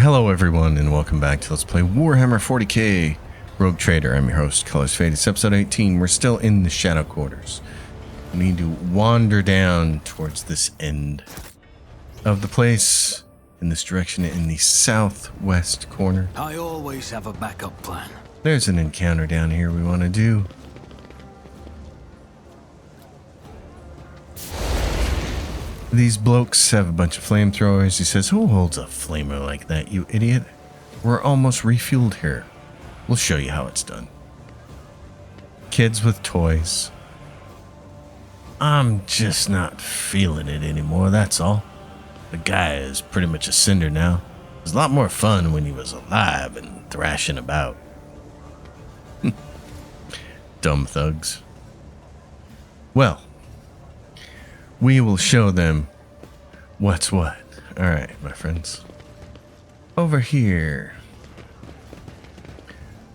Hello everyone and welcome back to Let's Play Warhammer 40k Rogue Trader. I'm your host, Colors Fade. It's episode 18. We're still in the Shadow Quarters. We need to wander down towards this end of the place in this direction in the southwest corner. I always have a backup plan. There's an encounter down here we want to do. These blokes have a bunch of flamethrowers. He says, who holds a flamer like that, you idiot? We're almost refueled here. We'll show you how it's done. Kids with toys. I'm just not feeling it anymore, that's all. The guy is pretty much a cinder now. It was a lot more fun when he was alive and thrashing about. Dumb thugs. Well, we will show them what's what. Alright, my friends. Over here.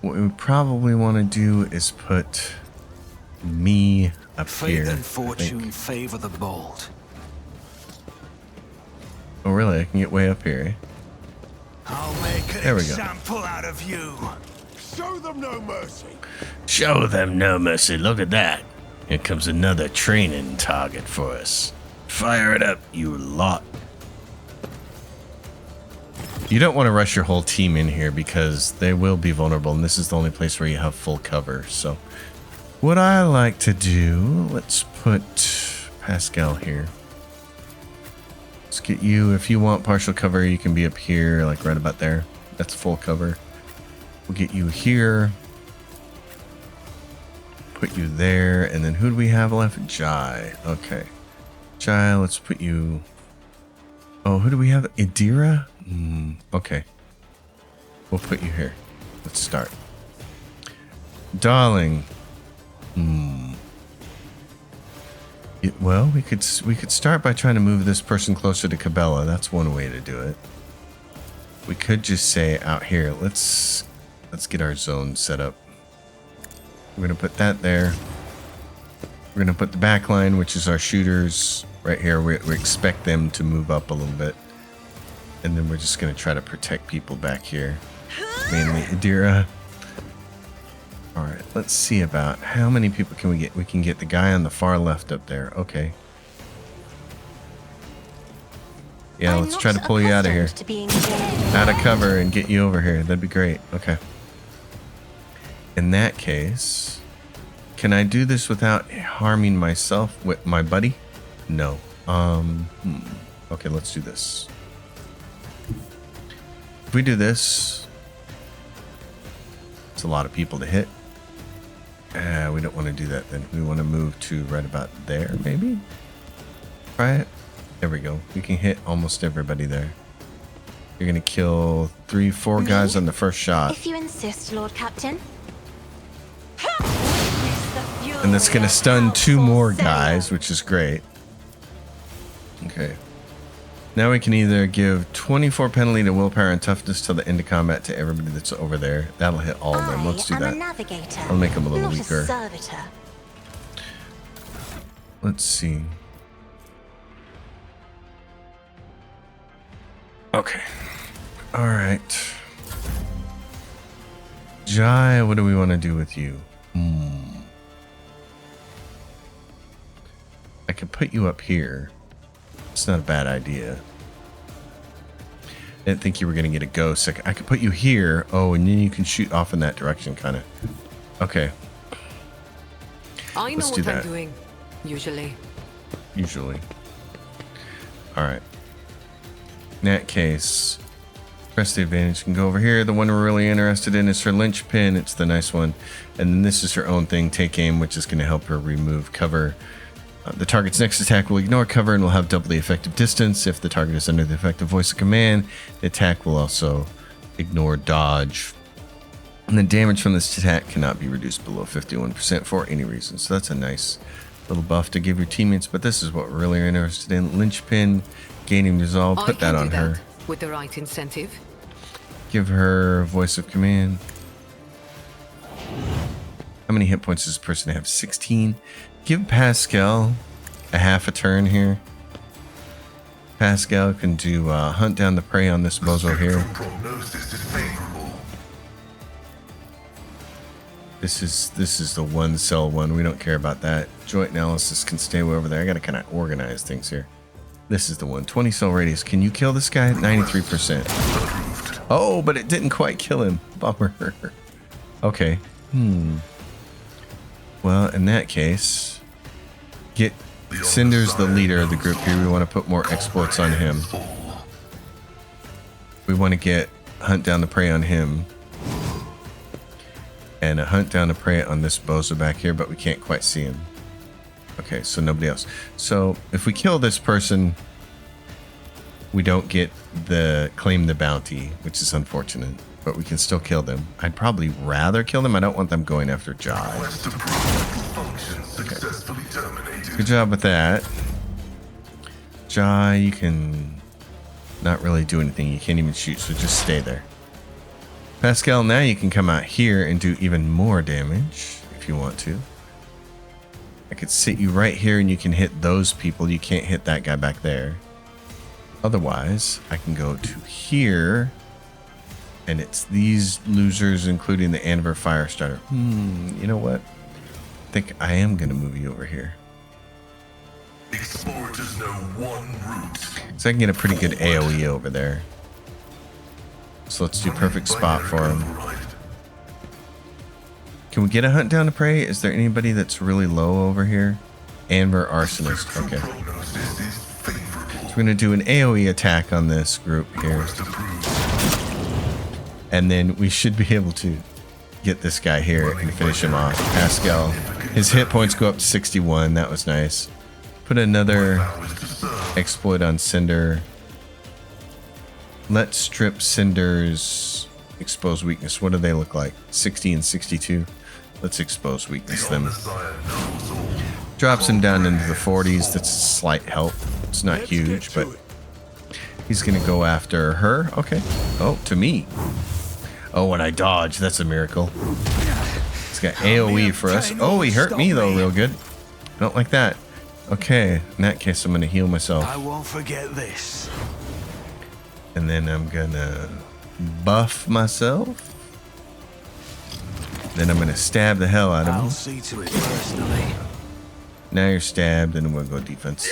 What we probably want to do is put me up here. Fate and fortune favor the bold. Oh really? I can get way up here, eh? I'll make an example out of you. Show them no mercy. Show them no mercy. Look at that. Here comes another training target for us. Fire it up, you lot. You don't want to rush your whole team in here because they will be vulnerable, and this is the only place where you have full cover. So what I like to do, let's put Pascal here. Let's get you, if you want partial cover, you can be up here, like right about there. That's full cover. We'll get you here. Put you there, and then who do we have left? Jai. Okay. Jai, let's put you... Oh, who do we have? Idira? Okay. We'll put you here. Let's start. Darling. Well, we could start by trying to move this person closer to Cabela. That's one way to do it. We could just say out here, let's get our zone set up. We're going to put that there. We're going to put the back line, which is our shooters, right here. We expect them to move up a little bit. And then we're just going to try to protect people back here. Mainly Idira. Alright, let's see about how many people can we get. We can get the guy on the far left up there. Okay. Yeah, let's try to pull you out of here. Out of cover and get you over here. That'd be great. Okay. In that case, can I do this without harming myself with my buddy? No. Okay, let's do this. If we do this, it's a lot of people to hit. We don't want to do that then. We want to move to right about there, maybe? Try it. There we go. We can hit almost everybody there. You're going to kill 3-4 guys on the first shot. If you insist, Lord Captain. And that's going to stun 2 more guys, which is great. Okay. Now we can either give 24 penalty to willpower and toughness till the end of combat to everybody that's over there. That'll hit all of them. Let's do that. I'll make them a little weaker. Let's see. Okay. All right. Jai, what do we want to do with you? I could put you up here. It's not a bad idea. I didn't think you were going to get a ghost. I could put you here. Oh, and then you can shoot off in that direction, kind of. Okay. I know what I'm doing, usually. Usually. Alright. In that case, press the advantage. You can go over here. The one we're really interested in is her linchpin. It's the nice one. And then this is her own thing, take aim, which is going to help her remove cover. The target's next attack will ignore cover and will have double the effective distance. If the target is under the effective voice of command, the attack will also ignore dodge. And the damage from this attack cannot be reduced below 51% for any reason. So that's a nice little buff to give your teammates. But this is what we're really interested in. Linchpin, gaining resolve. Put that on her. With the right incentive. Give her voice of command. How many hit points does this person have? 16. Give Pascal a half a turn here. Pascal can do hunt down the prey on this bozo here. This is the 1 cell one. We don't care about that. Joint analysis can stay over there. I gotta kind of organize things here. This is the one. 20 cell radius. Can you kill this guy? 93%. Oh, but it didn't quite kill him. Bummer. Okay. Well, in that case, get Cinder's the leader of the group here. We want to put more exploits on him. We want to get hunt down the prey on him. And a hunt down the prey on this bozo back here, but we can't quite see him. Okay, so nobody else. So if we kill this person, we don't get the claim the bounty, which is unfortunate, but we can still kill them. I'd probably rather kill them. I don't want them going after Jai. Okay. Good job with that. Jai, you can not really do anything. You can't even shoot, so just stay there. Pascal, now you can come out here and do even more damage if you want to. I could sit you right here and you can hit those people. You can't hit that guy back there. Otherwise, I can go to here and it's these losers, including the Anver Firestarter. You know what? I think I am going to move you over here. Explorers know one route. So I can get a pretty good AoE over there. So let's do perfect spot for him. Can we get a hunt down to prey? Is there anybody that's really low over here? Anver Arsonist. Okay. So we're going to do an AoE attack on this group here. And then we should be able to get this guy here and finish him off. Pascal. His hit points go up to 61. That was nice. Put another exploit on Cinder. Let's strip Cinder's exposed weakness. What do they look like? 60 and 62. Let's expose weakness them. Drops him down into the 40s. That's a slight help. It's not huge, but he's going to go after her. Okay. Oh, to me. Oh, and I dodged. That's a miracle. He's got AoE for us. Oh, he hurt me, though, real good. I don't like that. Okay. In that case, I'm going to heal myself. I won't forget this. And then I'm gonna buff myself. Then I'm gonna stab the hell out of him. I'll see to it personally. Now you're stabbed, and we'll go defense.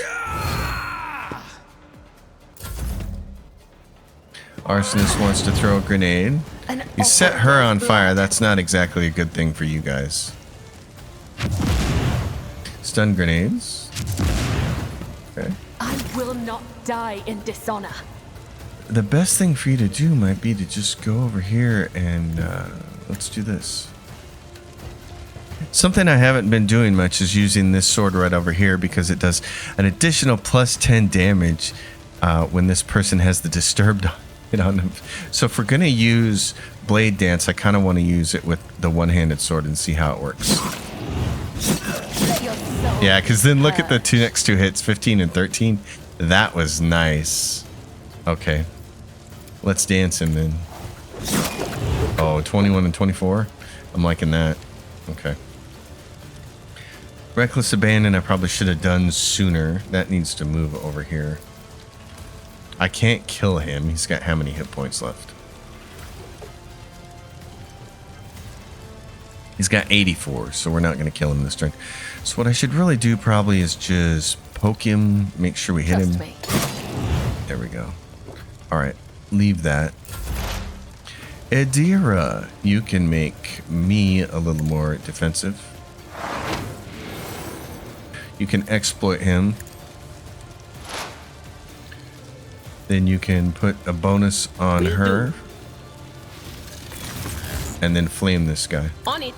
Arsonist wants to throw a grenade. You set her on fire. That's not exactly a good thing for you guys. Stun grenades. Okay. I will not die in dishonor. The best thing for you to do might be to just go over here and let's do this. Something I haven't been doing much is using this sword right over here because it does an additional plus 10 damage when this person has the disturbed hit on them. So if we're going to use Blade Dance, I kind of want to use it with the one-handed sword and see how it works. Yeah, because then look at the next two hits, 15 and 13. That was nice. Okay. Let's dance him then. Oh, 21 and 24. I'm liking that. Okay. Reckless Abandon I probably should have done sooner. That needs to move over here. I can't kill him. He's got how many hit points left? He's got 84, so we're not going to kill him this turn. So what I should really do probably is just poke him, make sure we hit him. There we go. All right, leave that. Adira, you can make me a little more defensive. You can exploit him. Then you can put a bonus on her. And then flame this guy. On it.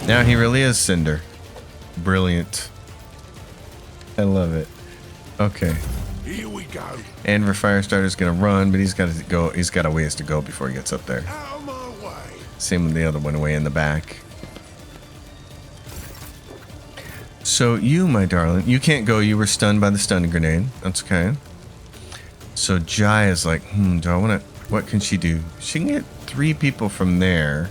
Now he really is Cinder. Brilliant. I love it. Okay. Here we go. Anver Firestarter's gonna run, but he's got to go. He's got a ways to go before he gets up there. Out of my way. Same with the other one way in the back. So you, my darling, you can't go. You were stunned by the stun grenade. That's okay. So Jai is like, do I want to? What can she do? She can get 3 people from there.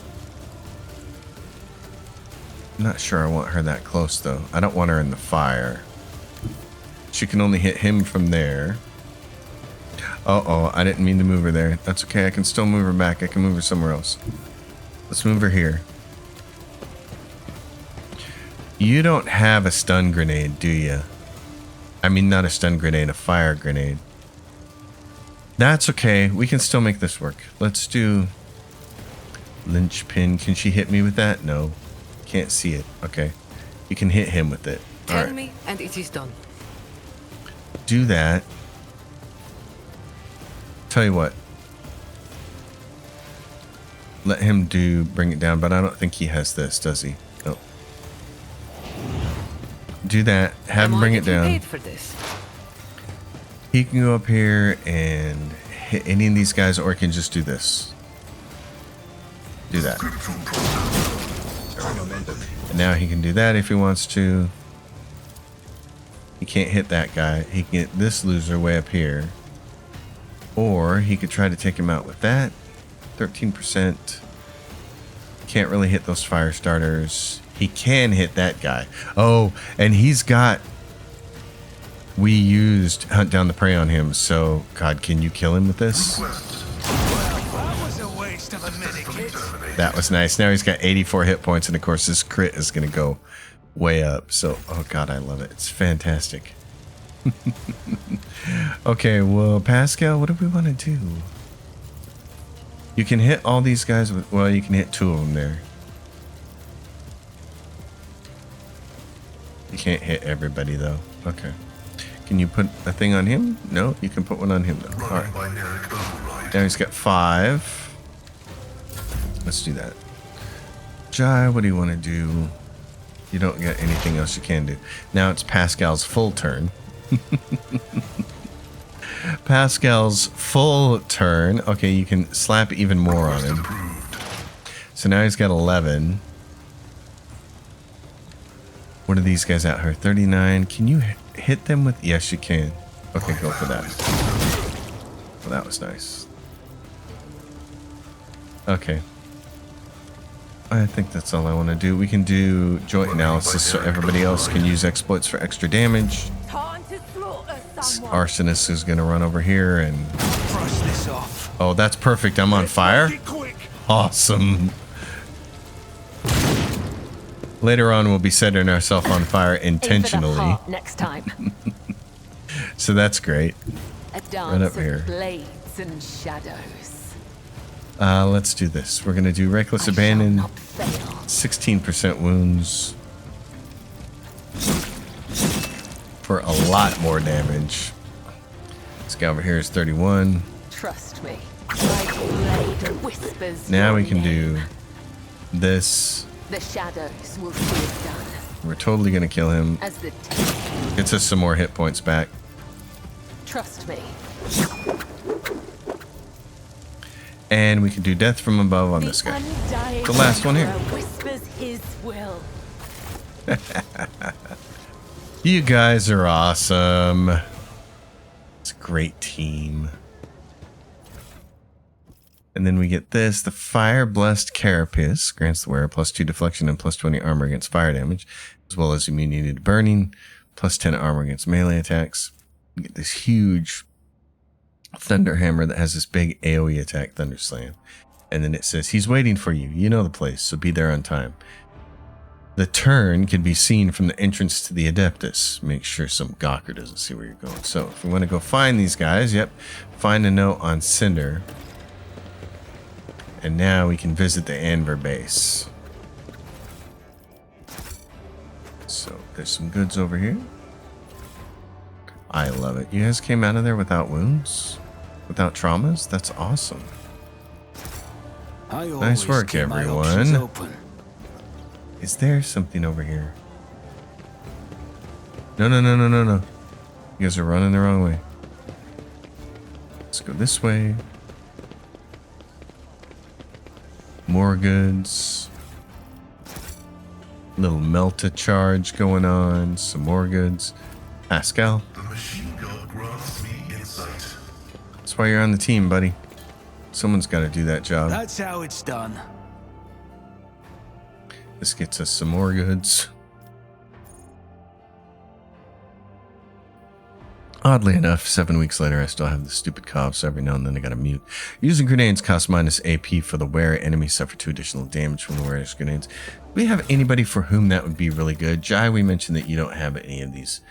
I'm not sure I want her that close though. I don't want her in the fire. She can only hit him from there. Uh-oh, I didn't mean to move her there. That's okay, I can still move her back. I can move her somewhere else. Let's move her here. You don't have a stun grenade, do you? I mean, not a stun grenade, a fire grenade. That's okay. We can still make this work. Let's do linchpin. Can she hit me with that? No. Can't see it. Okay. You can hit him with it. Tell me, and it is done. Do that. Tell you what. Let him bring it down, but I don't think he has this, does he? No. Do that. Have him bring it down. Paid for this. He can go up here and hit any of these guys, or he can just do this. Do that. And now he can do that if he wants to. He can't hit that guy. He can get this loser way up here. Or he could try to take him out with that. 13%. Can't really hit those fire starters. He can hit that guy. Oh, and he's got... We used Hunt Down the Prey on him, so... God, can you kill him with this? That was a waste of a medikit. That was nice. Now he's got 84 hit points, and of course this crit is going to go way up. So, oh God, I love it. It's fantastic. Okay, well, Pascal, what do we want to do? You can hit all these guys with... Well, you can hit 2 of them there. You can't hit everybody, though. Okay. Can you put a thing on him? No, you can put one on him, though. All right. Now he's got 5. Let's do that. Jai, what do you want to do? You don't get anything else you can do. Now it's Pascal's full turn. Pascal's full turn. Okay, you can slap even more on him. So now he's got 11. What are these guys out here? 39. Can you hit them with... Yes, you can. Okay, go for that. Well, that was nice. Okay. I think that's all I want to do. We can do joint analysis so everybody else can use exploits for extra damage. Arsonist is going to run over here and... Brush this off. Oh, that's perfect. I'm on fire. Awesome. Later on, we'll be setting ourselves on fire intentionally. Next time. So that's great. A dance Right up here. of blades and shadows. Let's do this. We're going to do Reckless Abandon. 16% wounds. For a lot more damage. This guy over here is 31. Trust me. My blade whispers. Now we can do this. The shadows will see it done. We're totally going to kill him. As the Gets us some more hit points back. Trust me. And we can do Death from Above on this guy. The last one here. Whispers his will. You guys are awesome. It's a great team. And then we get this. The Fire Blessed Carapace grants the wearer +2 deflection and +20 armor against fire damage, as well as immunity to burning, +10 armor against melee attacks. You get this huge Thunder Hammer that has this big AoE attack, Thunder Slam. And then it says, he's waiting for you. You know the place, so be there on time. The turn can be seen from the entrance to the Adeptus. Make sure some gawker doesn't see where you're going. So if we want to go find these guys, yep, find a note on Cinder. And now we can visit the Anver base. So there's some goods over here. I love it. You guys came out of there without wounds? Without traumas? That's awesome. Nice work, everyone. Is there something over here? No. You guys are running the wrong way. Let's go this way. More goods. Little Melta charge going on. Some more goods. Pascal. The machine gun grants me insight. That's why you're on the team, buddy. Someone's got to do that job. That's how it's done. This gets us some more goods. Oddly enough, 7 weeks later, I still have the stupid cough, so every now and then I gotta mute. Using grenades costs minus AP for the wearer. Enemies suffer 2 additional damage from the wearer's grenades. Do we have anybody for whom that would be really good? Jai, we mentioned that you don't have any of these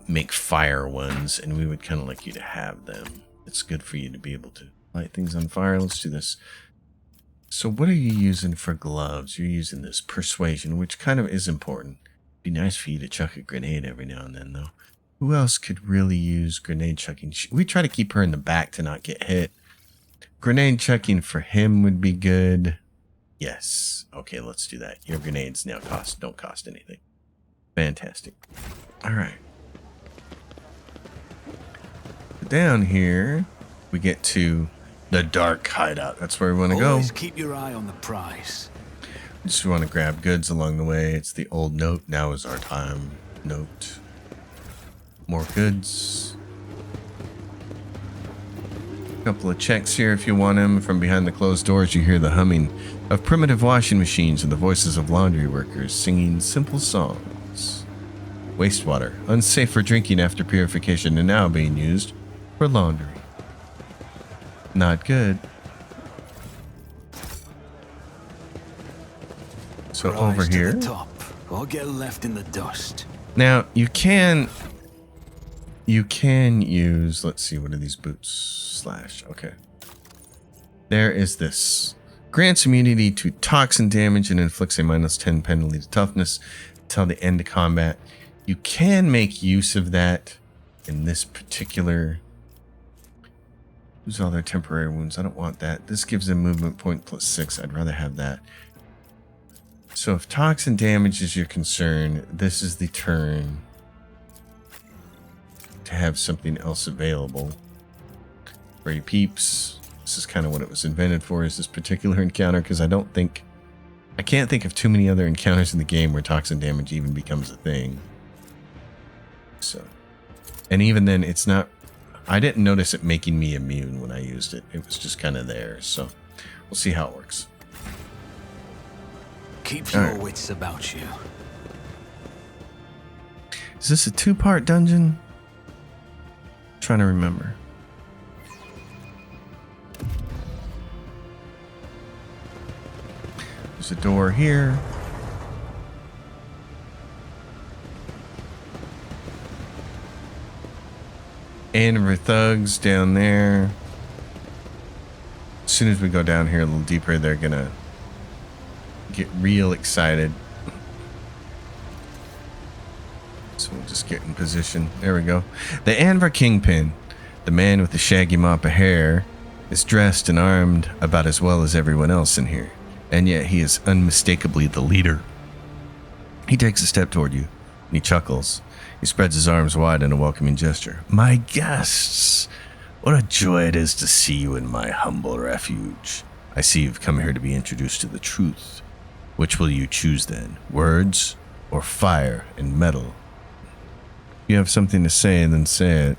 make fire ones, and we would kind of like you to have them. It's good for you to be able to light things on fire. Let's do this. So what are you using for gloves? You're using this persuasion, which kind of is important. Be nice for you to chuck a grenade every now and then, though. Who else could really use grenade chucking? We try to keep her in the back to not get hit. Grenade chucking for him would be good. Yes. Okay, let's do that. Your grenades now don't cost anything. Fantastic. All right. Down here, we get to the dark hideout. That's where we want to go. Always keep your eye on the prize. Just want to grab goods along the way. It's the old note. Now is our time. Note. More goods. A couple of checks here if you want them. From behind the closed doors, you hear the humming of primitive washing machines and the voices of laundry workers singing simple songs. Wastewater, unsafe for drinking after purification, and now being used for laundry. Not good. So over here. To the top, or get left in the dust. Now you can use, let's see, what are these boots? / okay. There is this. Grants immunity to toxin damage and inflicts a -10 penalty to toughness until the end of combat. You can make use of that in this particular. Lose all their temporary wounds. I don't want that. This gives them movement point +6. I'd rather have that. So if toxin damage is your concern, this is the turn to have something else available. For you peeps, this is kind of what it was invented for, is this particular encounter, because I can't think of too many other encounters in the game where toxin damage even becomes a thing. So, and even then, it's not, I didn't notice it making me immune when I used it. It was just kind of there, so we'll see how it works. Keep your wits about you. Is this a 2-part dungeon? I'm trying to remember. There's a door here. Anver thugs down there. As soon as we go down here a little deeper, they're gonna get real excited. So we'll just get in position. There we go. The Anver Kingpin, the man with the shaggy mop of hair, is dressed and armed about as well as everyone else in here. And yet he is unmistakably the leader. He takes a step toward you, and he chuckles. He spreads his arms wide in a welcoming gesture. My guests, what a joy it is to see you in my humble refuge. I see you've come here to be introduced to the truth. Which will you choose then? Words or fire and metal? If you have something to say, then say it.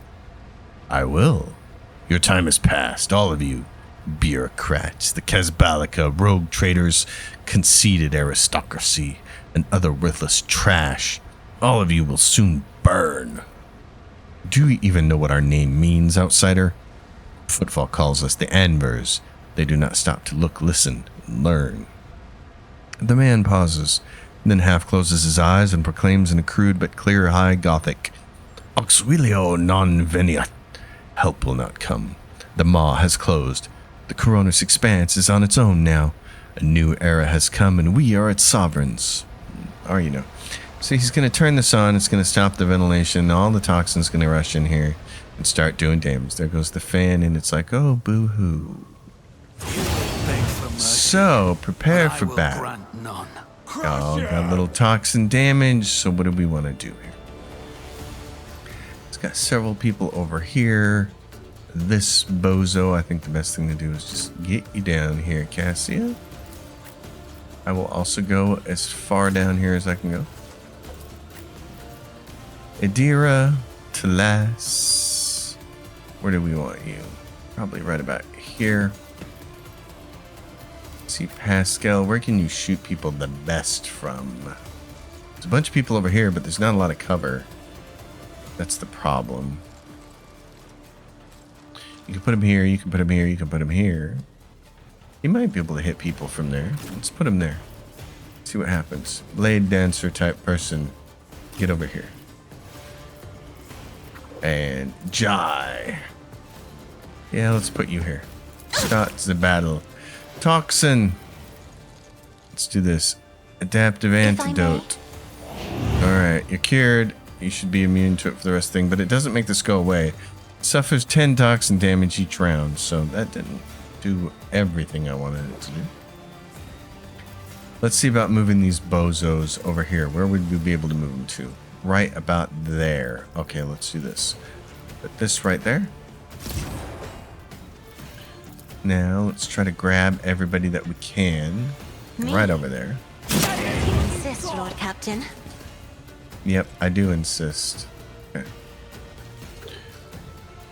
I will. Your time has passed, all of you. Bureaucrats, the Kazbalika, rogue traders, conceited aristocracy, and other worthless trash. All of you will soon burn. Do you even know what our name means, outsider? Footfall calls us the Anvers. They do not stop to look, listen, and learn. The man pauses, then half closes his eyes and proclaims in a crude but clear high Gothic, Auxilio non veniat. Help will not come. The maw has closed. The Coronis expanse is on its own now. A new era has come and we are its sovereigns. Or, you know. So he's going to turn this on. It's going to stop the ventilation. All the toxins going to rush in here and start doing damage. There goes the fan and it's like, oh, boo-hoo. So, prepare for battle. Oh, got a little toxin damage. So what do we want to do here? It's got several people over here. This bozo, I think the best thing to do is just get you down here, Cassia. I will also go as far down here as I can go. Adira, Talas. Where do we want you? Probably right about here. Let's see, Pascal, where can you shoot people the best from? There's a bunch of people over here, but there's not a lot of cover. That's the problem. You can put him here, you can put him here, you can put him here. He might be able to hit people from there. Let's put him there. See what happens. Blade dancer type person. Get over here. And Jai. Yeah, let's put you here. Start the battle. Toxin. Let's do this. Adaptive antidote. Alright, you're cured. You should be immune to it for the rest of the thing, but it doesn't make this go away. It suffers 10 toxin damage each round, so that didn't do everything I wanted it to do. Let's see about moving these bozos over here. Where would we be able to move them to? Right about there. Okay, let's do this. Put this right there. Now, let's try to grab everybody that we can. Right over there. You insist, Lord Captain. Yep, I do insist. Okay.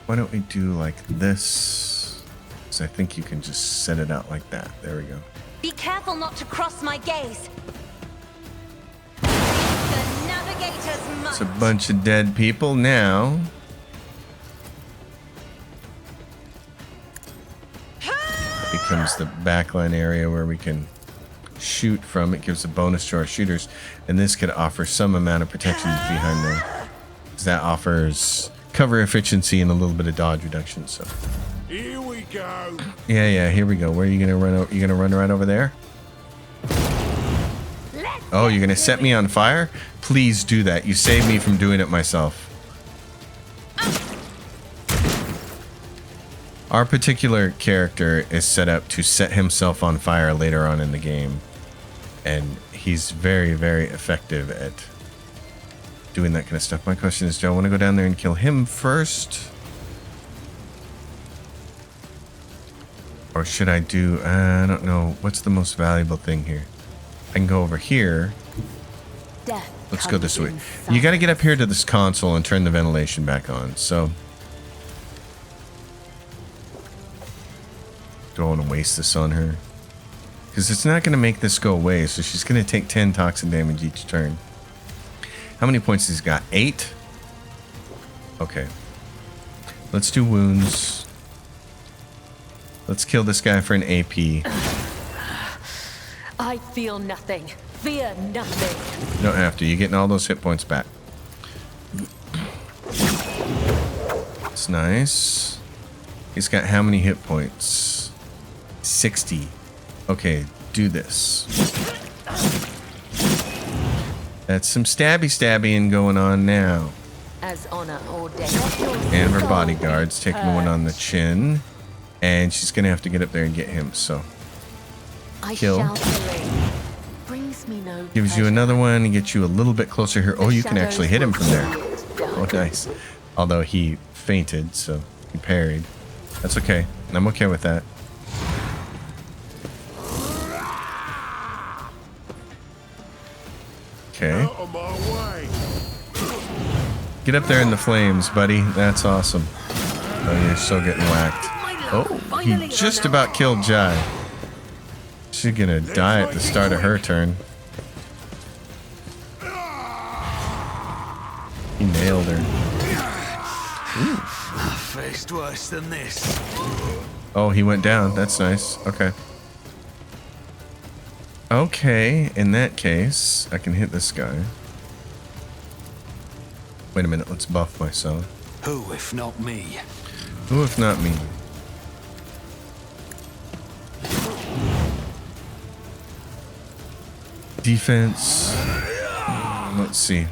Why don't we do like this? Because I think you can just set it out like that. There we go. Be careful not to cross my gaze. The navigator's might. It's a bunch of dead people now. It becomes the backline area where we can shoot from. It gives a bonus to our shooters, and this could offer some amount of protection behind there. That offers cover efficiency and a little bit of dodge reduction. So Here we go. yeah, here we go. Where are you gonna run? You gonna run right over there? Oh, you're gonna set me on fire? Please do that. You saved me from doing it myself. Our particular character is set up to set himself on fire later on in the game. And he's very, very effective at doing that kind of stuff. My question is, do I want to go down there and kill him first? Or should I do, I don't know. What's the most valuable thing here? I can go over here. Death. Let's go this way. You got to get up here to this console and turn the ventilation back on. So, do I want to waste this on her? Because it's not going to make this go away. So she's going to take 10 toxin damage each turn. How many points has he got? 8? Okay. Let's do wounds. Let's kill this guy for an AP. I feel nothing. Fear nothing. You don't have to. You're getting all those hit points back. That's nice. He's got how many hit points? 60. Okay, do this. That's some stabbying going on now. As honor ordained. Anver bodyguards taking one on the chin. And she's going to have to get up there and get him, so. Kill. Brings me no Gives you another one and gets you a little bit closer here. Oh, you can actually hit him from there. Oh, nice. Although he fainted, so he parried. That's okay. I'm okay with that. Okay. Out of my way. Get up there in the flames, buddy. That's awesome. Oh, you're still getting whacked. Oh, he just about killed Jai. She's gonna die at the start of her turn. He nailed her. I faced worse than this. Oh, he went down. That's nice. Okay. Okay, in that case, I can hit this guy. Wait a minute, let's buff myself. Who if not me? Who if not me? Defense. Let's see.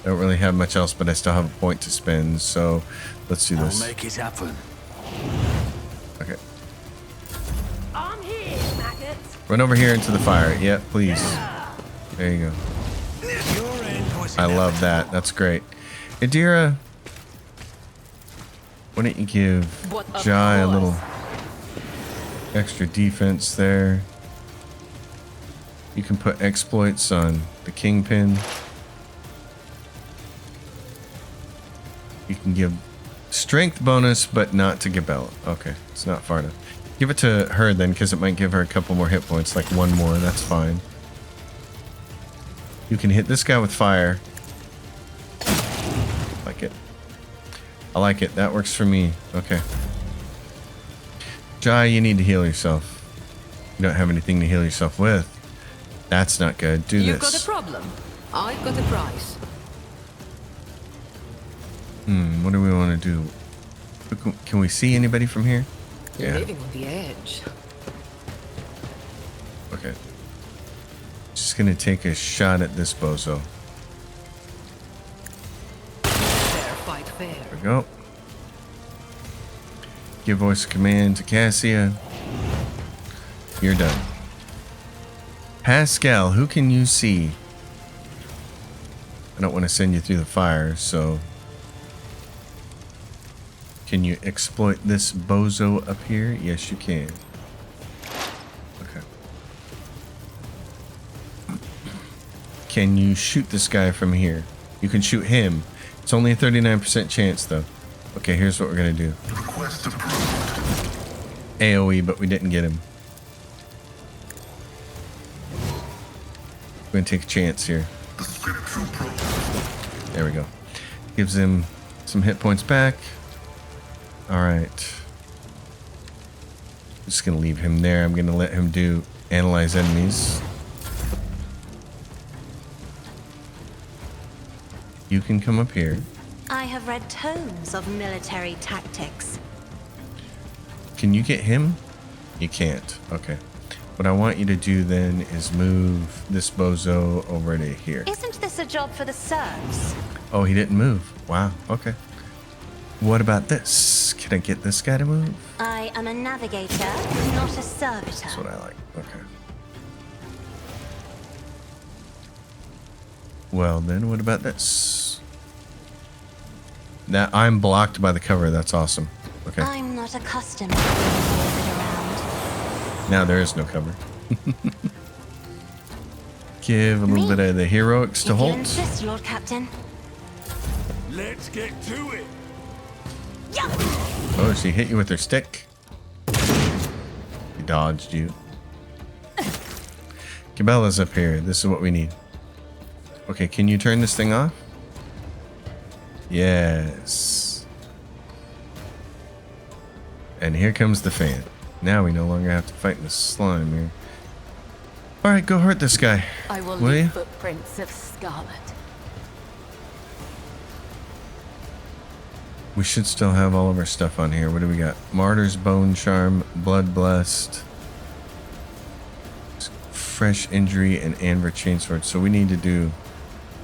Don't really have much else, but I still have a point to spend, so let's do this. I'll make it happen. Okay. I'm here, maggots. Run over here into the fire. Yeah, please. There you go. Your end was I love that. That's great. Adira, why don't you give What a Jai a force. little extra defense there? You can put exploits on the Kingpin. You can give strength bonus, but not to Gabella. Okay, it's not far enough. Give it to her then, because it might give her a couple more hit points, like one more. That's fine. You can hit this guy with fire. Like it. I like it. That works for me. Okay. Jai, you need to heal yourself. You don't have anything to heal yourself with. That's not good. Do You've this. got a problem. I've got a prize. What do we want to do? Can we see anybody from here? You're Yeah. living on the edge. Okay. Just gonna take a shot at this bozo. Fair fight fair. There we go. Give voice of command to Cassia. You're done. Pascal, who can you see? I don't want to send you through the fire, so... Can you exploit this bozo up here? Yes, you can. Okay. Can you shoot this guy from here? You can shoot him. It's only a 39% chance, though. Okay, here's what we're going to do. Request approved. AoE, but we didn't get him. We're going to take a chance here. The spiritual probe. There we go. Gives him some hit points back. Alright. Just going to leave him there. I'm going to let him do analyze enemies. You can come up here. I have read tomes of military tactics. Can you get him? You can't. Okay. What I want you to do then is move this bozo over to here. Isn't this a job for the serfs? Oh, he didn't move. Wow. Okay. What about this? Can I get this guy to move? I am a navigator, not a servitor. That's what I like. Okay. Well, then what about this? Now I'm blocked by the cover. That's awesome. Okay. I'm not accustomed to being ordered around. Now there is no cover. Give a little bit of the heroics to If you Holt. insist, Lord Captain. Let's get to it. Oh, she hit you with her stick. She dodged you. Cabela's up here. This is what we need. Okay, can you turn this thing off? Yes. And here comes the fan. Now we no longer have to fight this slime here. Alright, go hurt this guy. I will Will you? leave footprints of scarlet. We should still have all of our stuff on here. What do we got? Martyr's Bone Charm, Blood Blessed, Fresh Injury, and Anver Chainsword. So we need to do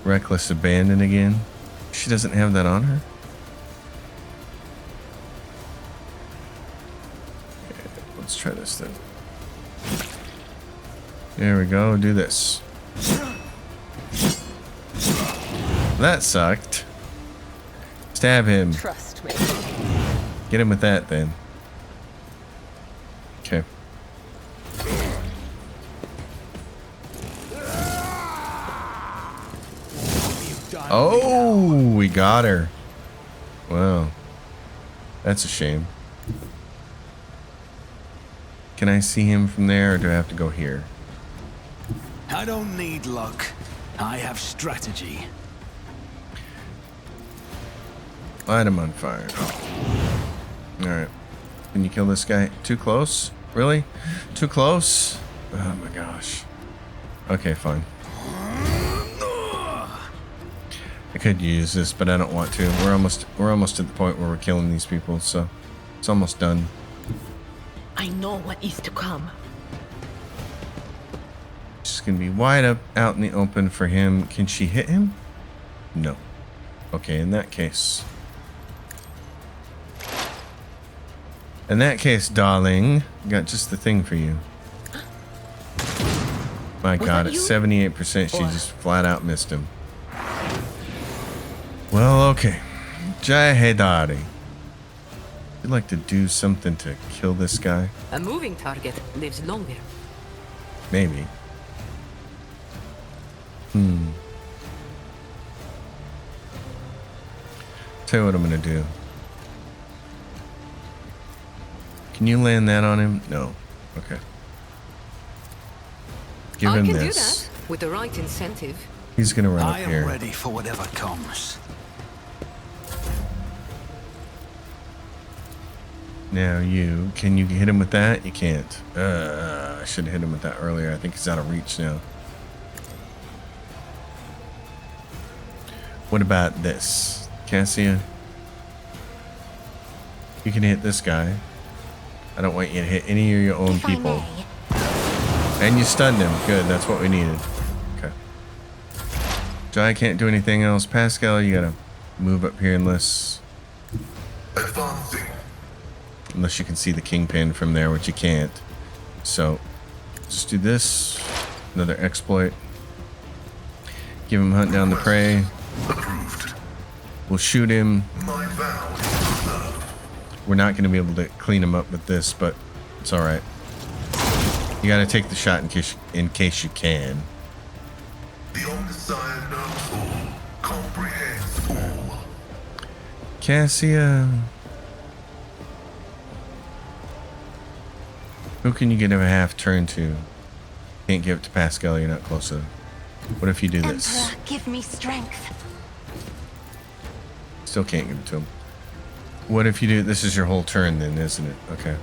Reckless Abandon again. She doesn't have that on her? Okay, let's try this then. There we go. Do this. That sucked. Stab him. Trust me. Get him with that then. Okay. Oh, we got her. Wow. That's a shame. Can I see him from there or do I have to go here? I don't need luck. I have strategy. Light him on fire. Alright. Can you kill this guy? Too close? Really? Too close? Oh my gosh. Okay, fine. I could use this, but I don't want to. We're almost at the point where we're killing these people, so it's almost done. I know what is to come. Just gonna be wide up out in the open for him. Can she hit him? No. Okay, in that case. In that case, darling, got just the thing for you. My God, at 78%, she just flat out missed him. Well, okay. Jahedari. You'd like to do something to kill this guy? A moving target lives longer. Maybe. Tell you what I'm gonna do. Can you land that on him? No. Okay. Give I him can this. do that with the right incentive. He's gonna run I up am here. ready for whatever comes. Now can you hit him with that? You can't. I should have hit him with that earlier. I think he's out of reach now. What about this? Cassia? You can hit this guy. I don't want you to hit any of your own If I people. may. And you stunned him. Good, that's what we needed. Okay. Jai can't do anything else. Pascal, you gotta move up here unless you can see the Kingpin from there, which you can't. So, just do this. Another exploit. Give him hunt down the prey. We'll shoot him. We're not going to be able to clean him up with this, but it's alright. You got to take the shot in case you can. The Omniscient knows all, comprehends all. Cassia. Who can you get a half turn to? Can't give it to Pascal, you're not close enough. What if you do this? Emperor, give me strength. Still can't give it to him. What if you do, this is your whole turn then, isn't it? Okay.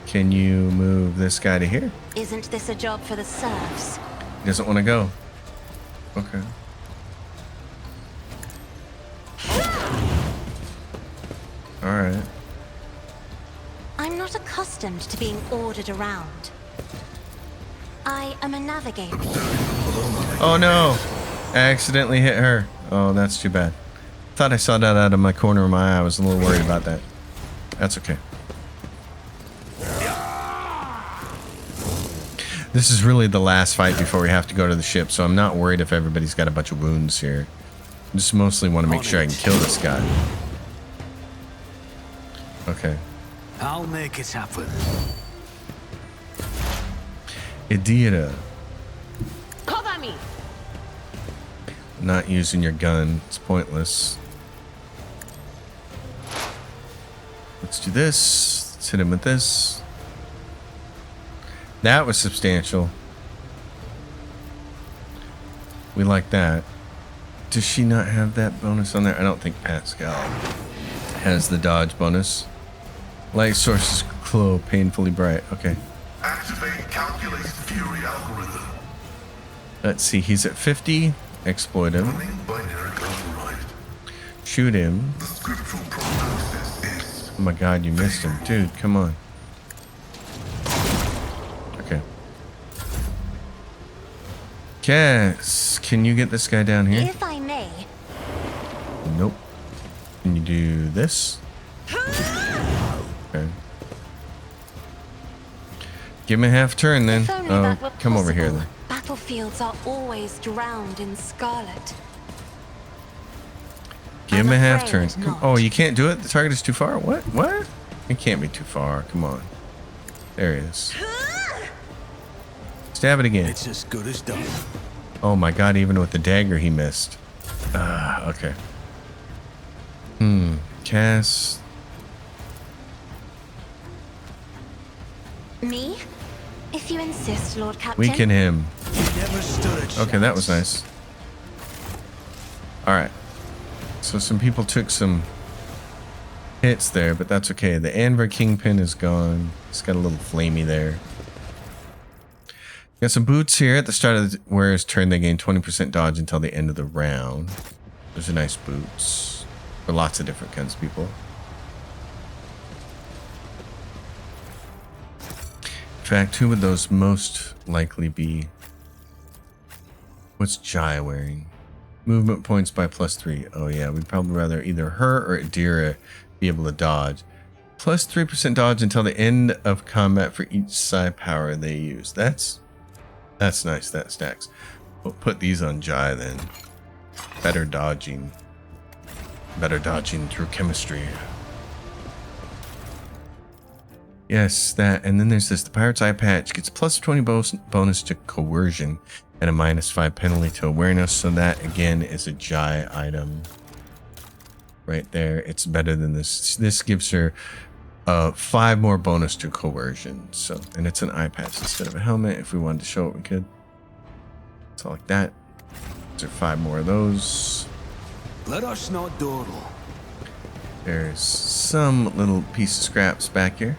Can you move this guy to here? Isn't this a job for the serfs? He doesn't want to go. Okay. Alright. I'm not accustomed to being ordered around. I am a navigator. Oh no! I accidentally hit her. Oh, that's too bad. Thought I saw that out of my corner of my eye. I was a little worried about that. That's okay. This is really the last fight before we have to go to the ship, so I'm not worried if everybody's got a bunch of wounds here. I just mostly want to make sure I can kill this guy. Okay. I'll make it happen. Idira. Cover me. Not using your gun. It's pointless. Let's do this. Let's hit him with this. That was substantial. We like that. Does she not have that bonus on there? I don't think Pascal has the dodge bonus. Light sources glow painfully bright. Okay. Activate calculated fury algorithm. Let's see. He's at 50. Exploit him. Running binary override. Shoot him. The scriptural prognosis is Oh my god, you missed him. Dude, come on. Okay. Cass, can you get this guy down here? If I may. Nope. Can you do this? Okay. Give him a half turn then. If only Oh, that were come over here possible. then. Battlefields are always drowned in scarlet. Give him I'm a half turn. afraid Come, not. oh, you can't do it? The target is too far? What? What? It can't be too far. Come on. There he is. Stab it again. It's as good as done. Oh my god, even with the dagger he missed. Okay. Cass. Me? If you insist, Lord Captain. Weaken him. You never stood a chance. Okay, that was nice. Alright. So some people took some hits there, but that's okay. The Anver Kingpin is gone. It's got a little flamey there. Got some boots here at the start of the wearer's turn. They gain 20% dodge until the end of the round. Those are nice boots. For lots of different kinds of people. In fact, who would those most likely be? What's Jai wearing? Movement points by +3. Oh yeah, we'd probably rather either her or Idira be able to dodge. Plus 3% dodge until the end of combat for each side power they use. That's nice, that stacks. We'll put these on Jai then. Better dodging. Better dodging through chemistry. Yes, that. And then there's this. The Pirate's Eye Patch gets plus 20 bonus to coercion and a -5 penalty to awareness. So that, again, is a Jai item. Right there. It's better than this. This gives her 5 more bonus to coercion. So, and it's an eye patch instead of a helmet. If we wanted to show it, we could. So like that. There are 5 more of those. Let us not dawdle. There's some little piece of scraps back here.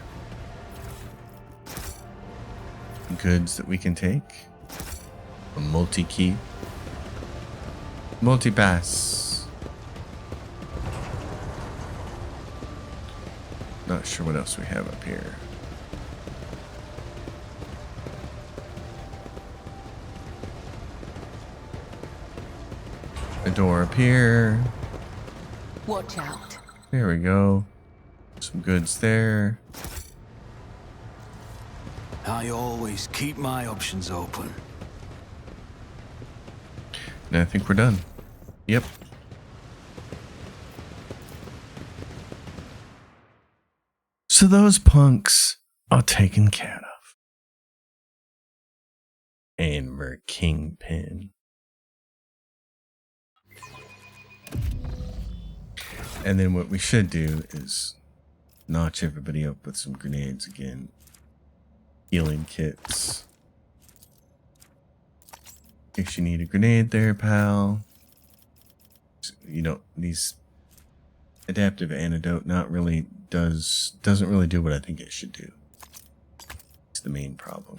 Goods that we can take. A multi-key. Multi-pass. Not sure what else we have up here. A door up here. Watch out. There we go. Some goods there. I always keep my options open. And I think we're done. Yep. So those punks are taken care of. Anver Kingpin. And then what we should do is notch everybody up with some grenades again. Healing kits. In case you need a grenade there, pal. You know, these adaptive antidote doesn't really do what I think it should do. It's the main problem.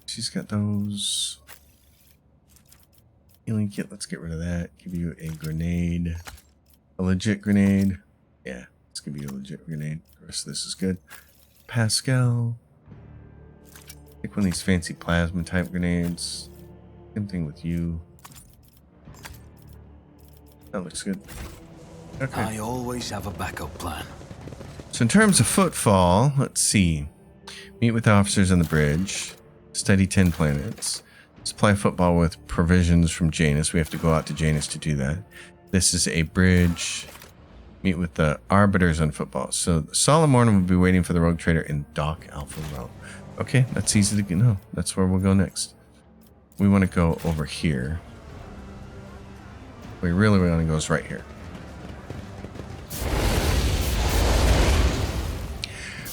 She's got those. Healing kit, let's get rid of that. Give you a grenade. A legit grenade. Yeah, let's give you a legit grenade. The rest of this is good. Pascal. Take one of these fancy plasma type grenades. Same thing with you. That looks good. Okay. I always have a backup plan. So in terms of footfall, let's see. Meet with officers on the bridge. Study 10 planets. Supply football with provisions from Janus. We have to go out to Janus to do that. This is a bridge. Meet with the arbiters on football. So Solomon will be waiting for the rogue trader in Dock Alpha Row. Okay, that's easy to know. That's where we'll go next. We want to go over here. We really want to go is right here.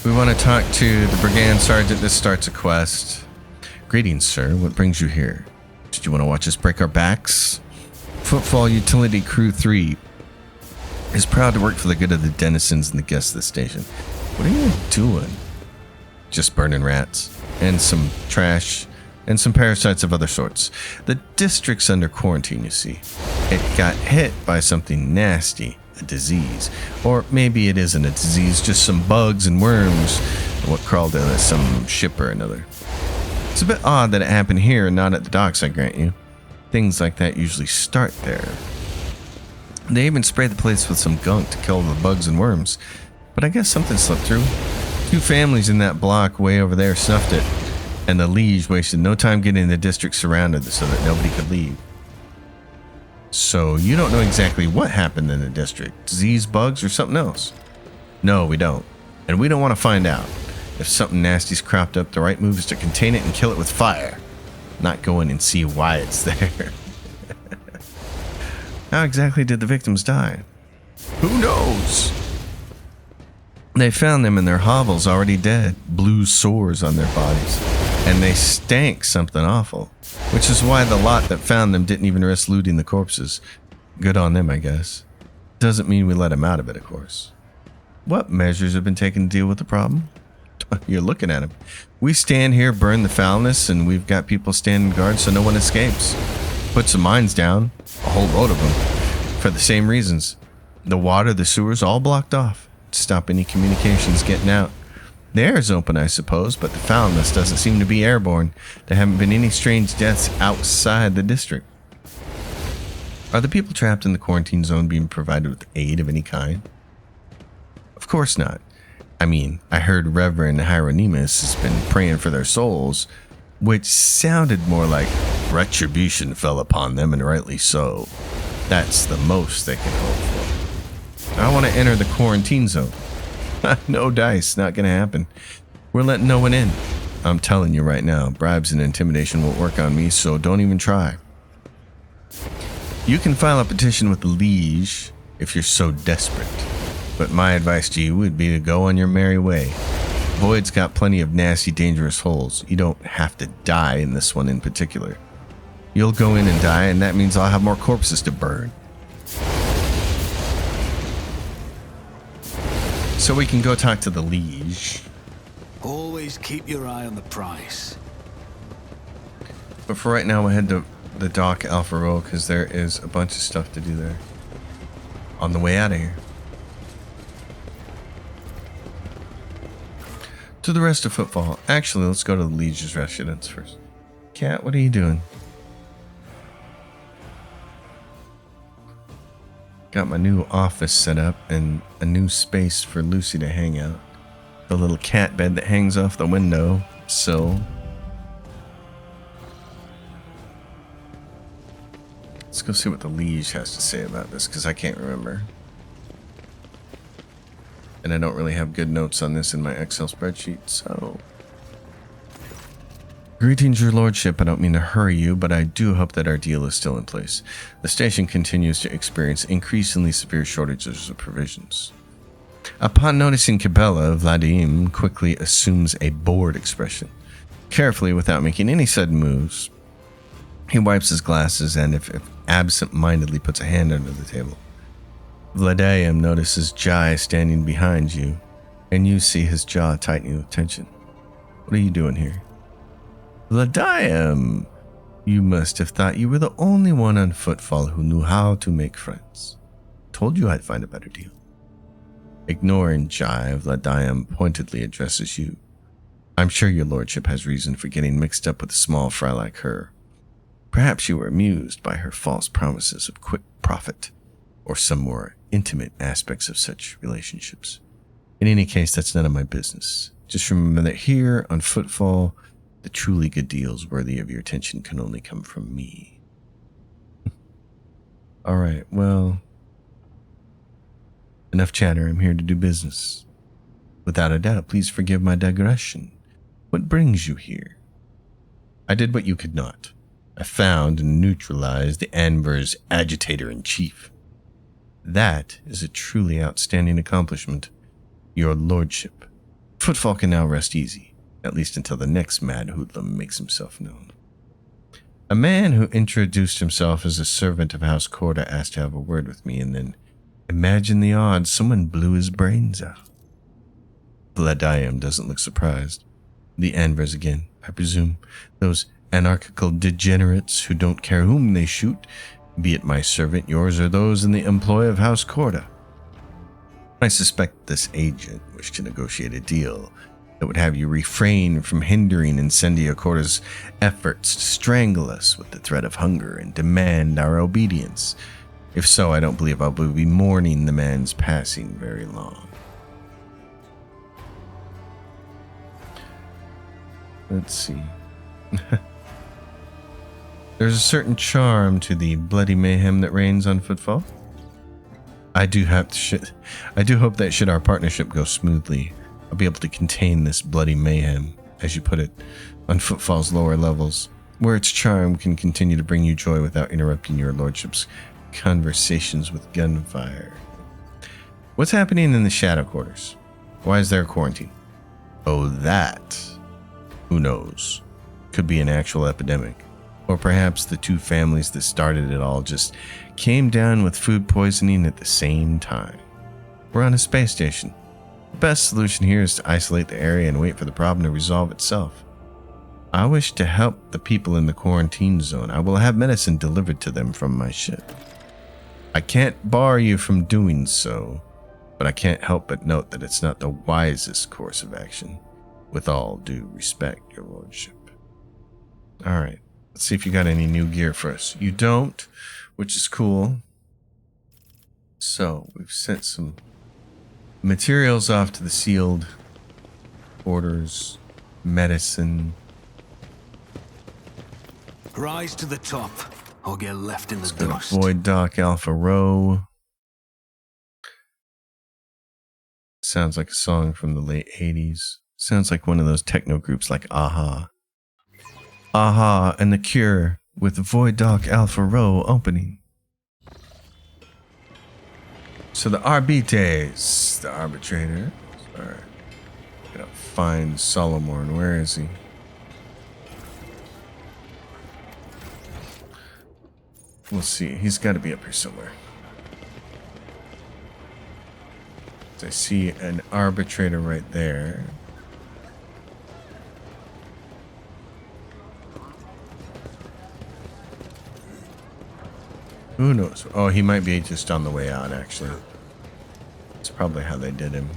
We want to talk to the brigand sergeant. This starts a quest. Greetings, sir. What brings you here? Did you want to watch us break our backs? Footfall Utility Crew 3 is proud to work for the good of the denizens and the guests of the station. What are you doing? Just burning rats and some trash and some parasites of other sorts. The district's under quarantine, you see. It got hit by something nasty, a disease. Or maybe it isn't a disease, just some bugs and worms, what crawled in at some ship or another. It's a bit odd that it happened here and not at the docks, I grant you. Things like that usually start there. They even spray the place with some gunk to kill the bugs and worms. But I guess something slipped through. 2 families in that block way over there snuffed it. And the liege wasted no time getting the district surrounded so that nobody could leave. So you don't know exactly what happened in the district. Disease, bugs, or something else? No, we don't. And we don't want to find out. If something nasty's cropped up, the right move is to contain it and kill it with fire. Not go in and see why it's there. How exactly did the victims die? Who knows? They found them in their hovels already dead, blue sores on their bodies, and they stank something awful, which is why the lot that found them didn't even risk looting the corpses. Good on them, I guess. Doesn't mean we let them out of it, of course. What measures have been taken to deal with the problem? You're looking at them. We stand here, burn the foulness, and we've got people standing guard so no one escapes. Put some mines down, a whole load of them, for the same reasons. The water, the sewers, all blocked off to stop any communications getting out. The air is open, I suppose, but the foulness doesn't seem to be airborne. There haven't been any strange deaths outside the district. Are the people trapped in the quarantine zone being provided with aid of any kind? Of course not. I mean, I heard Reverend Hieronymus has been praying for their souls, which sounded more like retribution fell upon them, and rightly so. That's the most they can hope for. I want to enter the quarantine zone. No dice, not gonna happen. We're letting no one in. I'm telling you right now, bribes and intimidation won't work on me, so don't even try. You can file a petition with the liege if you're so desperate. But my advice to you would be to go on your merry way. Void's got plenty of nasty, dangerous holes. You don't have to die in this one in particular. You'll go in and die, and that means I'll have more corpses to burn. So we can go talk to the liege. Always keep your eye on the price. But for right now, we'll head to the dock Alpha Row because there is a bunch of stuff to do there. On the way out of here. To the rest of Footfall. Actually, let's go to the Liege's residence first. Cat, what are you doing? Got my new office set up and a new space for Lucy to hang out. The little cat bed that hangs off the window sill. Let's go see what the Liege has to say about this because I can't remember. And I don't really have good notes on this in my Excel spreadsheet, so... Greetings, your lordship. I don't mean to hurry you, but I do hope that our deal is still in place. The station continues to experience increasingly severe shortages of provisions. Upon noticing Cabela, Vladim quickly assumes a bored expression. Carefully, without making any sudden moves, he wipes his glasses and, if absent-mindedly, puts a hand under the table. Vladim notices Jai standing behind you, and you see his jaw tightening with tension. What are you doing here? Vladim, you must have thought you were the only one on Footfall who knew how to make friends. Told you I'd find a better deal. Ignoring Jai, Vladim pointedly addresses you. I'm sure your lordship has reason for getting mixed up with a small fry like her. Perhaps you were amused by her false promises of quick profit, or some more intimate aspects of such relationships. In any case, that's none of my business. Just remember that here on Footfall, the truly good deals worthy of your attention can only come from me. Alright, well... enough chatter, I'm here to do business. Without a doubt, please forgive my digression. What brings you here? I did what you could not. I found and neutralized the Anver's agitator-in-chief. That is a truly outstanding accomplishment, your lordship. Footfall can now rest easy, at least until the next mad hoodlum makes himself known. A man who introduced himself as a servant of House Corda asked to have a word with me, and then, imagine the odds, someone blew his brains out. Vladim doesn't look surprised. The Anvers again, I presume. Those anarchical degenerates who don't care whom they shoot, be it my servant, yours, or those in the employ of House Corda. I suspect this agent wished to negotiate a deal that would have you refrain from hindering Incendia Corda's efforts to strangle us with the threat of hunger and demand our obedience. If so, I don't believe I'll be mourning the man's passing very long. Let's see. There's a certain charm to the bloody mayhem that reigns on Footfall. I do hope that should our partnership go smoothly, I'll be able to contain this bloody mayhem, as you put it, on Footfall's lower levels, where its charm can continue to bring you joy without interrupting your lordship's conversations with gunfire. What's happening in the Shadow Quarters? Why is there a quarantine? Oh, that. Who knows? Could be an actual epidemic. Or perhaps the two families that started it all just came down with food poisoning at the same time. We're on a space station. The best solution here is to isolate the area and wait for the problem to resolve itself. I wish to help the people in the quarantine zone. I will have medicine delivered to them from my ship. I can't bar you from doing so, but I can't help but note that it's not the wisest course of action. With all due respect, your lordship. Alright. Let's see if you got any new gear for us. You don't, which is cool. So, we've sent some materials off to the sealed quarters, medicine. Rise to the top, or get left in the Let's go dust. to Void Dock Alpha Row. Sounds like a song from the late 80s. Sounds like one of those techno groups like Aha. Aha and The Cure with Void Dock Alpha Row opening. So the Arbites, the arbitrator. Alright. Gotta find Solomon. Where is he? We'll see. He's got to be up here somewhere. I see an arbitrator right there. Who knows? Oh, he might be just on the way out, actually. That's probably how they did him.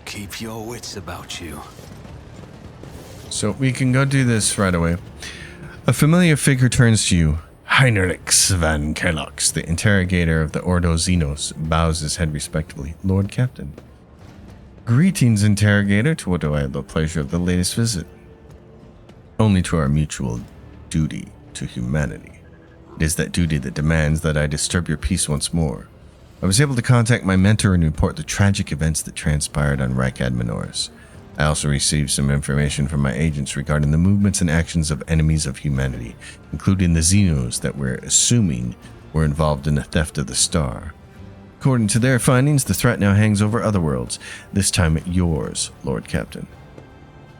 Keep your wits about you. So we can go do this right away. A familiar figure turns to you. Heinrich van Kelox, the interrogator of the Ordo Xenos, bows his head respectfully. Lord Captain. Greetings, interrogator. To what do I have the pleasure of the latest visit? Only to our mutual duty to humanity. It is that duty that demands that I disturb your peace once more. I was able to contact my mentor and report the tragic events that transpired on Rykad Minoris. I also received some information from my agents regarding the movements and actions of enemies of humanity, including the Xenos that we're assuming were involved in the theft of the star. According to their findings, the threat now hangs over other worlds, this time yours, Lord Captain.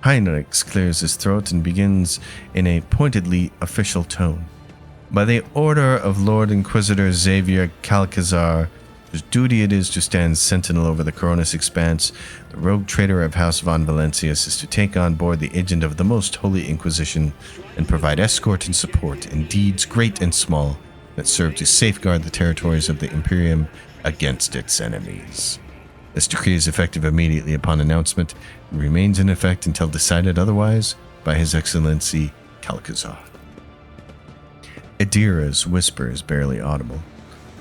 Heinrich clears his throat and begins in a pointedly official tone. By the order of Lord Inquisitor Xavier Calcazar, whose duty it is to stand sentinel over the Coronis Expanse, the rogue traitor of House von Valencius is to take on board the agent of the Most Holy Inquisition and provide escort and support in deeds great and small that serve to safeguard the territories of the Imperium against its enemies. This decree is effective immediately upon announcement and remains in effect until decided otherwise by His Excellency Calcazar. Adira's whisper is barely audible.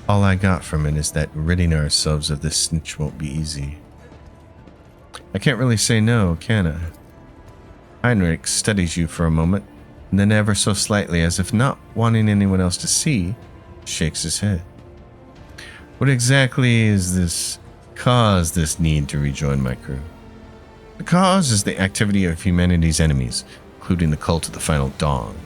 All I got from it is that ridding ourselves of this snitch won't be easy. I can't really say no, can I? Heinrich studies you for a moment, and then ever so slightly, as if not wanting anyone else to see, shakes his head. What exactly is this cause this need to rejoin my crew? The cause is the activity of humanity's enemies, including the cult of the Final Dawn.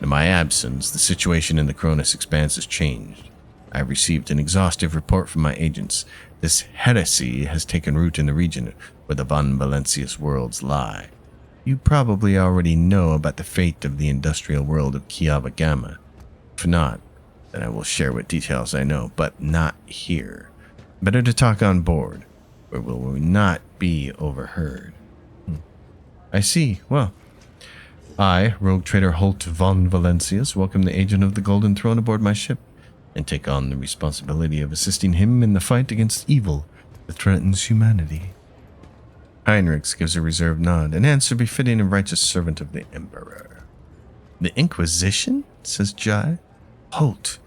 In my absence, the situation in the Cronus Expanse has changed. I have received an exhaustive report from my agents. This heresy has taken root in the region where the Von Valencius worlds lie. You probably already know about the fate of the industrial world of Kiava Gamma. If not, then I will share what details I know, but not here. Better to talk on board, where we will not be overheard. I see. Well, I, Rogue Trader Holt von Valencius, welcome the agent of the Golden Throne aboard my ship, and take on the responsibility of assisting him in the fight against evil that threatens humanity. Heinrich gives a reserved nod, an answer befitting a righteous servant of the Emperor. The Inquisition? Says Jai. Holt,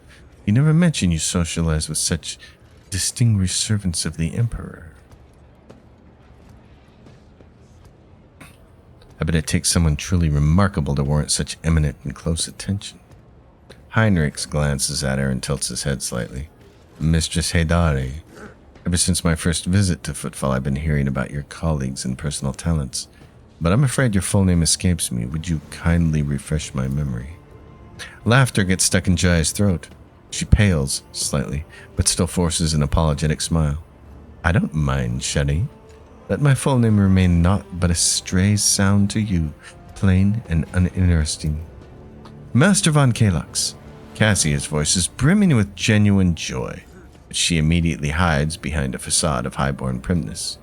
you never mentioned you socialize with such distinguished servants of the Emperor. I bet it takes someone truly remarkable to warrant such eminent and close attention. Heinrich glances at her and tilts his head slightly. Mistress Haydari, ever since my first visit to Footfall, I've been hearing about your colleagues and personal talents, but I'm afraid your full name escapes me. Would you kindly refresh my memory? Laughter gets stuck in Jai's throat. She pales slightly, but still forces an apologetic smile. I don't mind, Shetty. Let my full name remain naught but a stray sound to you, plain and uninteresting. Master von Kelox. Cassia's voice is brimming with genuine joy, but she immediately hides behind a facade of highborn primness.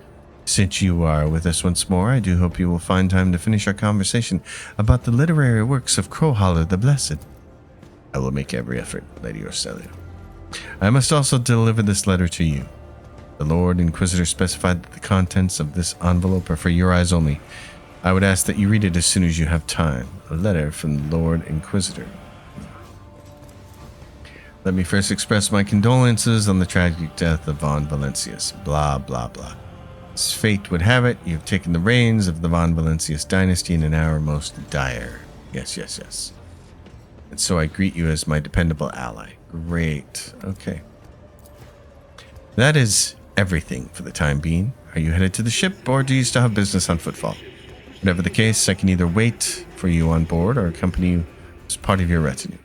Since you are with us once more, I do hope you will find time to finish our conversation about the literary works of Crowholler the Blessed. I will make every effort, Lady Orselio. I must also deliver this letter to you. The Lord Inquisitor specified that the contents of this envelope are for your eyes only. I would ask that you read it as soon as you have time. A letter from the Lord Inquisitor. Let me first express my condolences on the tragic death of Von Valencius. Blah, blah, blah. As fate would have it, you have taken the reins of the Von Valencius dynasty in an hour most dire. Yes, yes, yes. And so I greet you as my dependable ally. Great. Okay. That is everything for the time being. Are you headed to the ship, or do you still have business on Footfall? Whatever the case, I can either wait for you on board or accompany you as part of your retinue.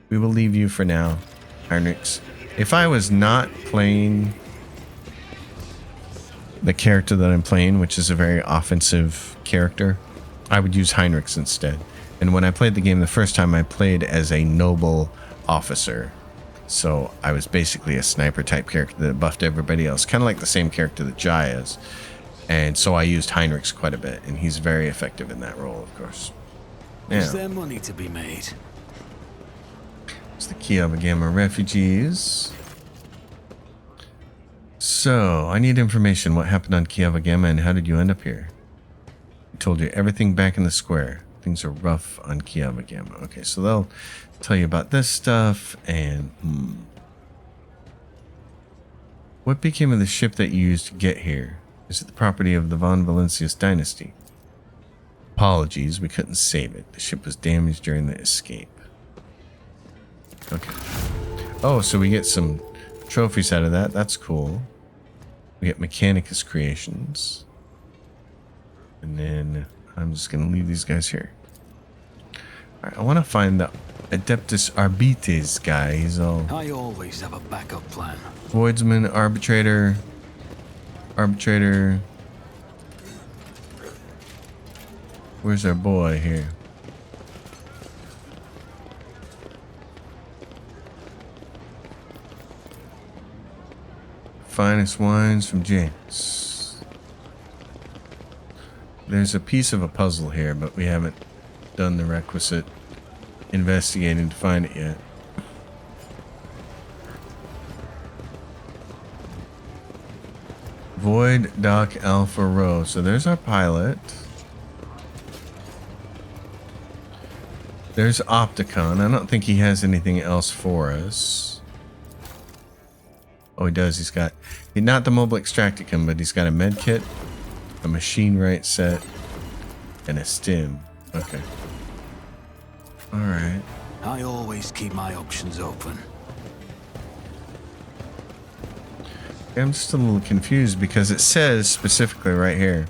We will leave you for now, Heinrich. If I was not playing the character that I'm playing, which is a very offensive character, I would use Heinrich instead. And when I played the game the first time, I played as a noble officer. So I was basically a sniper type character that buffed everybody else, kind of like the same character that Jai is. And so I used Heinrichs quite a bit, and he's very effective in that role, of course. Yeah. Is there money to be made? It's the Kiava refugees. So, I need information. What happened on Kiava and how did you end up here? I told you everything back in the square. Things are rough on Kiava. Okay, so they'll tell you about this stuff, and what became of the ship that you used to get here? Is it the property of the Von Valencius dynasty? Apologies, we couldn't save it. The ship was damaged during the escape. Okay. Oh, so we get some trophies out of that. That's cool. We get Mechanicus creations. And then I'm just going to leave these guys here. Alright, I want to find the Adeptus Arbites guy. He's all... I always have a backup plan. Voidsman, Arbitrator. Arbitrator. Where's our boy here? Finest wines from James. There's a piece of a puzzle here, but we haven't done the requisite investigating to find it yet. Void Dock Alpha Row. So there's our pilot. There's Opticon. I don't think he has anything else for us. Oh, he does. He's got... not the mobile extracticum, but he's got a med kit, a machine right set, and a stim. Okay. Alright. I always keep my options open. I'm just a little confused because it says specifically right here.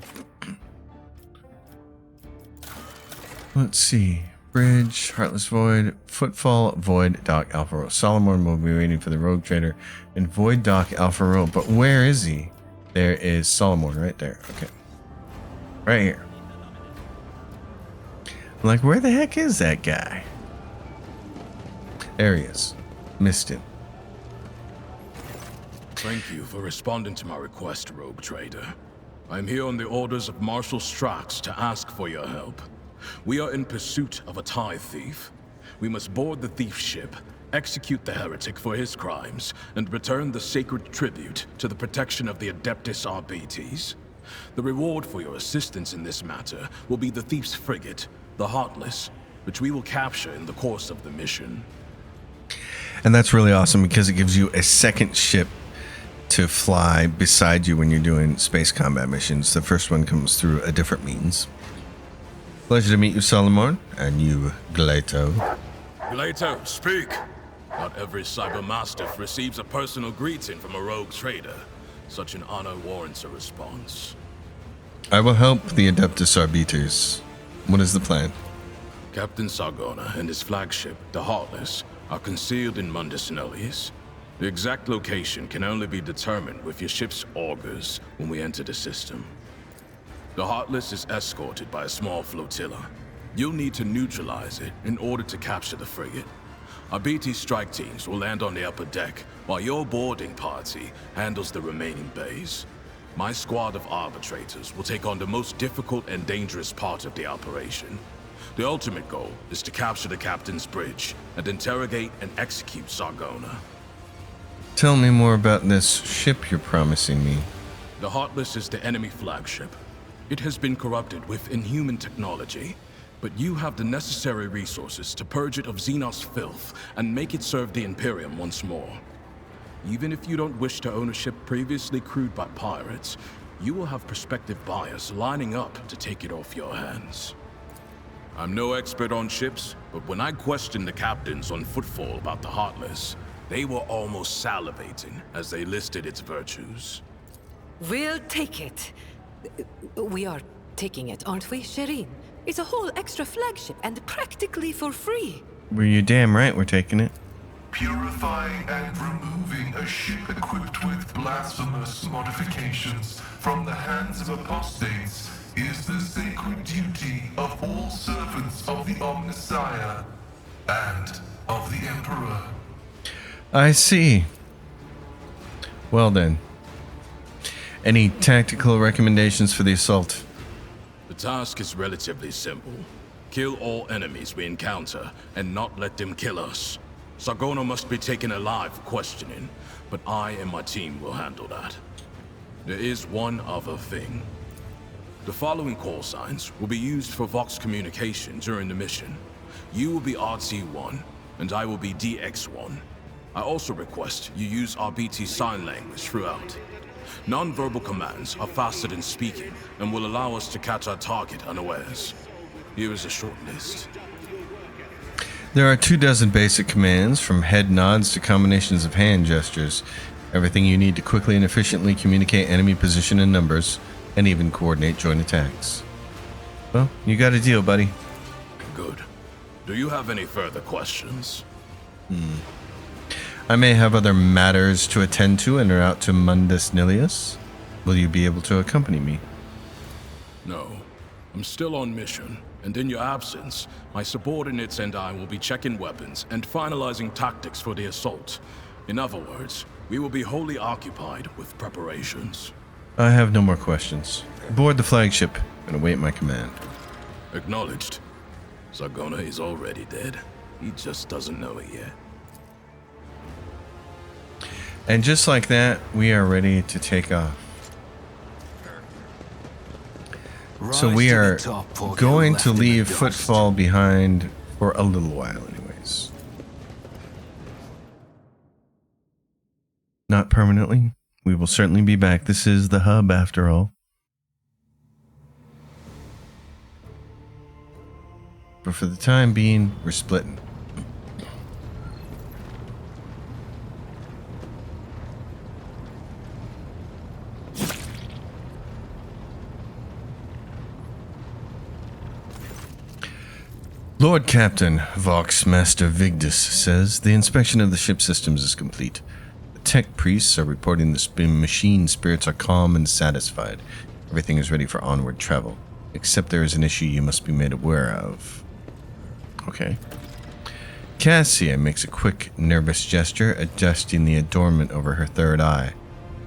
Let's see. Bridge, Heartless Void, Footfall, Void, Dock, Alpha Row. Solomon will be waiting for the Rogue Trader and Void, Dock, Alpha Row. But where is he? There is Solomon right there. Okay. Right here. I'm like, where the heck is that guy? There he is. Missed him. Thank you for responding to my request, Rogue Trader. I'm here on the orders of Marshal Strax to ask for your help. We are in pursuit of a TIE thief. We must board the thief ship, execute the heretic for his crimes, and return the sacred tribute to the protection of the Adeptus Arbites. The reward for your assistance in this matter will be the thief's frigate, the Heartless, which we will capture in the course of the mission. And that's really awesome because it gives you a second ship to fly beside you when you're doing space combat missions. The first one comes through a different means. Pleasure to meet you, Solomon, and you, Glato. Glato, speak! Not every cybermastiff receives a personal greeting from a rogue trader. Such an honor warrants a response. I will help the Adeptus Arbites. What is the plan? Captain Sargona and his flagship, the Heartless, are concealed in Mundus Nullius. The exact location can only be determined with your ship's augurs when we enter the system. The Heartless is escorted by a small flotilla. You'll need to neutralize it in order to capture the frigate. Our BT strike teams will land on the upper deck, while your boarding party handles the remaining bays. My squad of arbitrators will take on the most difficult and dangerous part of the operation. The ultimate goal is to capture the captain's bridge and interrogate and execute Sargona. Tell me more about this ship you're promising me. The Heartless is the enemy flagship. It has been corrupted with inhuman technology, but you have the necessary resources to purge it of Xenos filth and make it serve the Imperium once more. Even if you don't wish to own a ship previously crewed by pirates, you will have prospective buyers lining up to take it off your hands. I'm no expert on ships, but when I questioned the captains on Footfall about the Heartless, they were almost salivating as they listed its virtues. We'll take it. We are taking it, aren't we, Shireen? It's a whole extra flagship and practically for free. Well, you're damn right we're taking it. Purifying and removing a ship equipped with blasphemous modifications from the hands of apostates is the sacred duty of all servants of the Omnissiah and of the Emperor. I see. Well then. Any tactical recommendations for the assault? The task is relatively simple. Kill all enemies we encounter, and not let them kill us. Sargona must be taken alive for questioning, but I and my team will handle that. There is one other thing. The following call signs will be used for Vox communication during the mission. You will be RT1, and I will be DX1. I also request you use RBT sign language throughout. Non-verbal commands are faster than speaking and will allow us to catch our target unawares. Here is a short list. There are 24 basic commands, from head nods to combinations of hand gestures. Everything you need to quickly and efficiently communicate enemy position and numbers, and even coordinate joint attacks. Well, you got a deal, buddy. Good. Do you have any further questions? I may have other matters to attend to and are out to Mundus Nilius. Will you be able to accompany me? No. I'm still on mission, and in your absence, my subordinates and I will be checking weapons and finalizing tactics for the assault. In other words, we will be wholly occupied with preparations. I have no more questions. Board the flagship and await my command. Acknowledged. Sargona is already dead. He just doesn't know it yet. And just like that, we are ready to take off. So we are going to leave Footfall behind for a little while anyways. Not permanently. We will certainly be back. This is the hub after all. But for the time being, we're splitting. Lord Captain, Vox Master Vigdis says the inspection of the ship systems is complete. The tech priests are reporting the machine spirits are calm and satisfied. Everything is ready for onward travel, except there is an issue you must be made aware of. Okay. Cassia makes a quick, nervous gesture, adjusting the adornment over her third eye.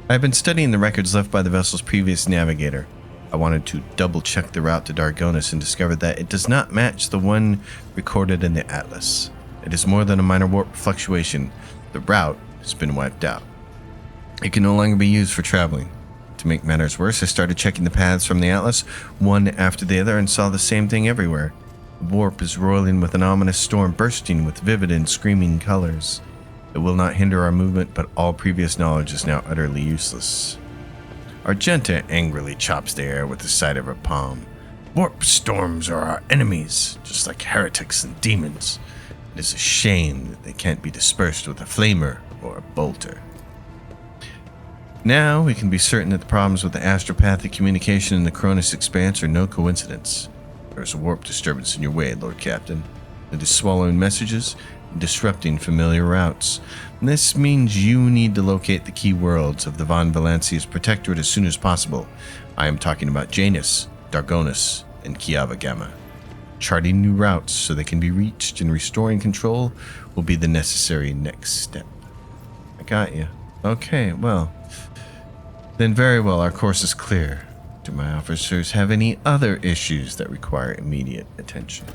I have been studying the records left by the vessel's previous navigator. I wanted to double-check the route to Dargonis and discovered that it does not match the one recorded in the Atlas. It is more than a minor warp fluctuation. The route has been wiped out. It can no longer be used for traveling. To make matters worse, I started checking the paths from the Atlas, one after the other, and saw the same thing everywhere. The warp is roiling with an ominous storm, bursting with vivid and screaming colors. It will not hinder our movement, but all previous knowledge is now utterly useless. Argenta angrily chops the air with the side of her palm. Warp storms are our enemies, just like heretics and demons. It is a shame that they can't be dispersed with a flamer or a bolter. Now we can be certain that the problems with the astropathic communication in the Cronus expanse are no coincidence. There is a warp disturbance in your way, Lord Captain. It is swallowing messages and disrupting familiar routes. This means you need to locate the key worlds of the Von Valancius Protectorate as soon as possible. I am talking about Janus, Dargonis, and Kiava Gamma. Charting new routes so they can be reached and restoring control will be the necessary next step. I got you. Okay, well. Then very well, our course is clear. Do my officers have any other issues that require immediate attention?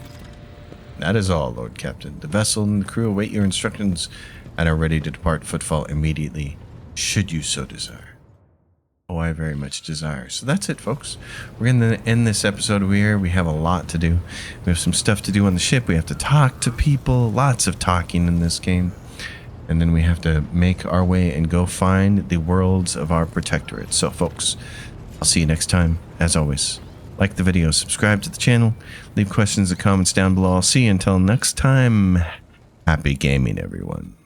That is all, Lord Captain. The vessel and the crew await your instructions and are ready to depart Footfall immediately, should you so desire. Oh, I very much desire. So that's it, folks. We're going to end this episode here. We have a lot to do. We have some stuff to do on the ship. We have to talk to people. Lots of talking in this game. And then we have to make our way and go find the worlds of our protectorate. So, folks, I'll see you next time. As always, like the video, subscribe to the channel, leave questions and comments down below. I'll see you until next time. Happy gaming, everyone.